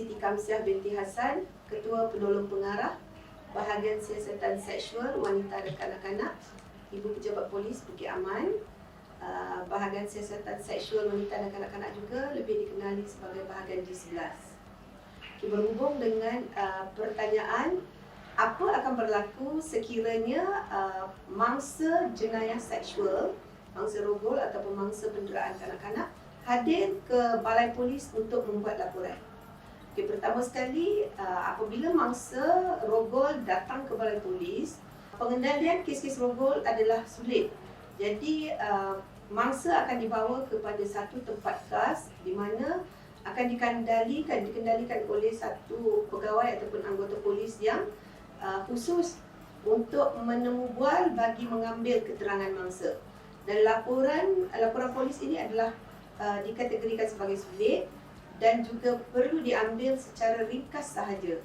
Siti Kamsiah binti Hassan, Ketua Penolong Pengarah Bahagian Siasatan Seksual Wanita dan Kanak-kanak, Ibu Pejabat Polis Bukit Aman. Bahagian Siasatan Seksual Wanita dan Kanak-kanak juga lebih dikenali sebagai bahagian G11. Berhubung dengan pertanyaan apa akan berlaku sekiranya mangsa jenayah seksual, mangsa rogol ataupun mangsa penderaan kanak-kanak hadir ke balai polis untuk membuat laporan. Okay, pertama sekali, apabila mangsa rogol datang ke balai polis, pengendalian kes-kes rogol adalah sulit. Jadi, mangsa akan dibawa kepada satu tempat khas di mana akan dikendalikan oleh satu pegawai ataupun anggota polis yang khusus untuk menemu bual bagi mengambil keterangan mangsa. Dan laporan polis ini adalah dikategorikan sebagai sulit dan juga perlu diambil secara ringkas sahaja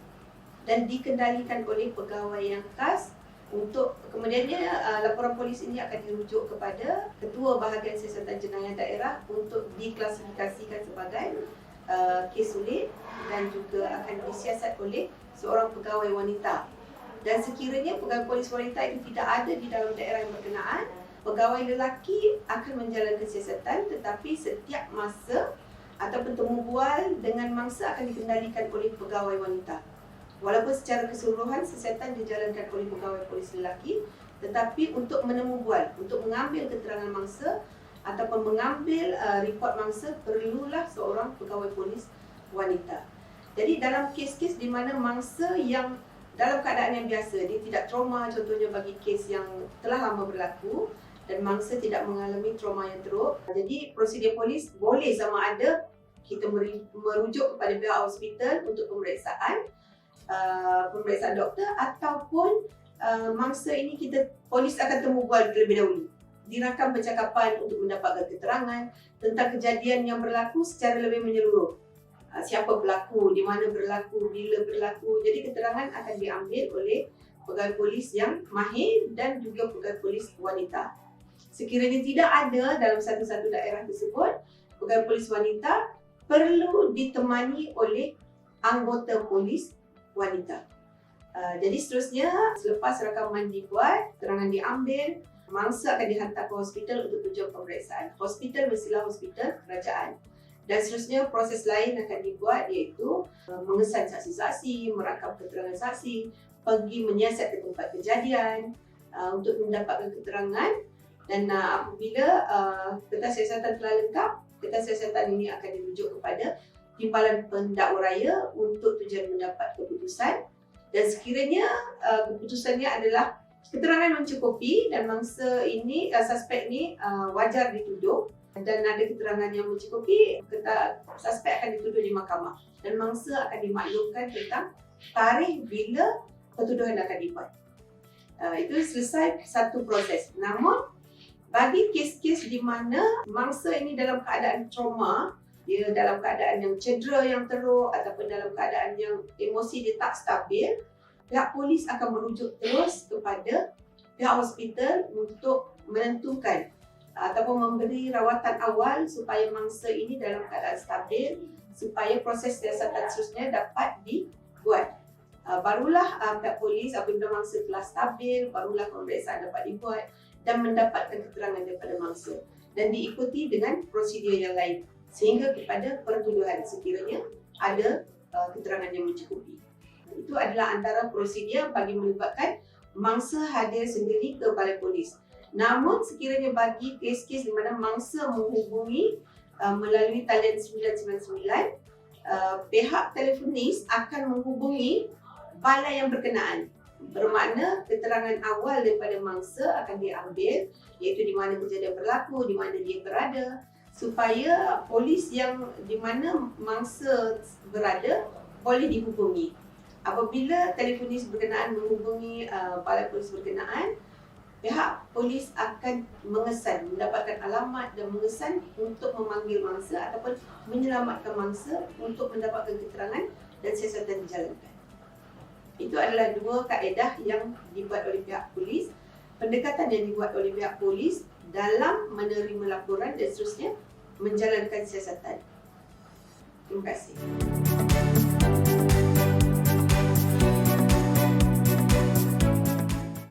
dan dikendalikan oleh pegawai yang khas. Untuk kemudiannya laporan polis ini akan dirujuk kepada Ketua Bahagian Siasatan Jenayah Daerah untuk diklasifikasikan sebagai kes sulit dan juga akan disiasat oleh seorang pegawai wanita. Dan sekiranya pegawai polis wanita itu tidak ada di dalam daerah yang berkenaan, pegawai lelaki akan menjalankan siasatan, tetapi setiap masa ataupun temu bual dengan mangsa akan dikendalikan oleh pegawai wanita. Walaupun secara keseluruhan siasatan dijalankan oleh pegawai polis lelaki, tetapi untuk menemu bual, untuk mengambil keterangan mangsa ataupun mengambil report mangsa, perlulah seorang pegawai polis wanita. Jadi dalam kes-kes di mana mangsa yang dalam keadaan yang biasa, dia tidak trauma, contohnya bagi kes yang telah lama berlaku dan mangsa tidak mengalami trauma yang teruk, jadi prosedur polis boleh sama ada kita merujuk kepada pihak hospital untuk pemeriksaan doktor, ataupun mangsa ini polis akan temu bual terlebih dahulu. Dirakam percakapan untuk mendapatkan keterangan tentang kejadian yang berlaku secara lebih menyeluruh. Siapa berlaku, di mana berlaku, bila berlaku. Jadi keterangan akan diambil oleh pegawai polis yang mahir dan juga pegawai polis wanita. Sekiranya tidak ada dalam satu-satu daerah tersebut, pegawai polis wanita perlu ditemani oleh anggota polis wanita. Jadi seterusnya, selepas rakaman dibuat, keterangan diambil, mangsa akan dihantar ke hospital untuk tujuan pemeriksaan. Hospital mestilah hospital kerajaan. Dan seterusnya proses lain akan dibuat, iaitu mengesan saksi-saksi, merakam keterangan saksi, pergi menyiasat ke tempat kejadian untuk mendapatkan keterangan. Dan apabila kertas siasatan telah lengkap, kertas siasatan ini akan dirujuk kepada Timbalan Pendakwa Raya untuk tujuan mendapat keputusan. Dan sekiranya keputusannya adalah keterangan mencukupi dan mangsa ini, suspek ini wajar dituduh dan ada keterangan yang mencukupi, suspek akan dituduh di mahkamah dan mangsa akan dimaklumkan tentang tarikh bila pertuduhan akan dibuat. Itu selesai satu proses. Namun bagi kes-kes di mana mangsa ini dalam keadaan trauma, dia dalam keadaan yang cedera yang teruk ataupun dalam keadaan yang emosi dia tak stabil, pihak polis akan merujuk terus kepada pihak hospital untuk menentukan ataupun memberi rawatan awal supaya mangsa ini dalam keadaan stabil, supaya proses siasatan seterusnya dapat dibuat. Barulah pihak polis apabila mangsa telah stabil, barulah pemeriksaan dapat dibuat dan mendapatkan keterangan daripada mangsa dan diikuti dengan prosedur yang lain sehingga kepada pertuduhan sekiranya ada keterangan yang mencukupi. Itu adalah antara prosedur bagi melibatkan mangsa hadir sendiri ke balai polis. Namun sekiranya bagi kes-kes di mana mangsa menghubungi melalui talian 999, pihak telefonis akan menghubungi balai yang berkenaan. Bermakna keterangan awal daripada mangsa akan diambil, iaitu di mana kejadian berlaku, di mana dia berada, supaya polis yang di mana mangsa berada boleh dihubungi. Apabila telefonis berkenaan menghubungi balai polis berkenaan, pihak polis akan mendapatkan alamat dan mengesan untuk memanggil mangsa ataupun menyelamatkan mangsa untuk mendapatkan keterangan dan siasatan dijalankan. Itu adalah dua kaedah yang dibuat oleh pihak polis, pendekatan yang dibuat oleh pihak polis dalam menerima laporan dan seterusnya menjalankan siasatan. Terima kasih.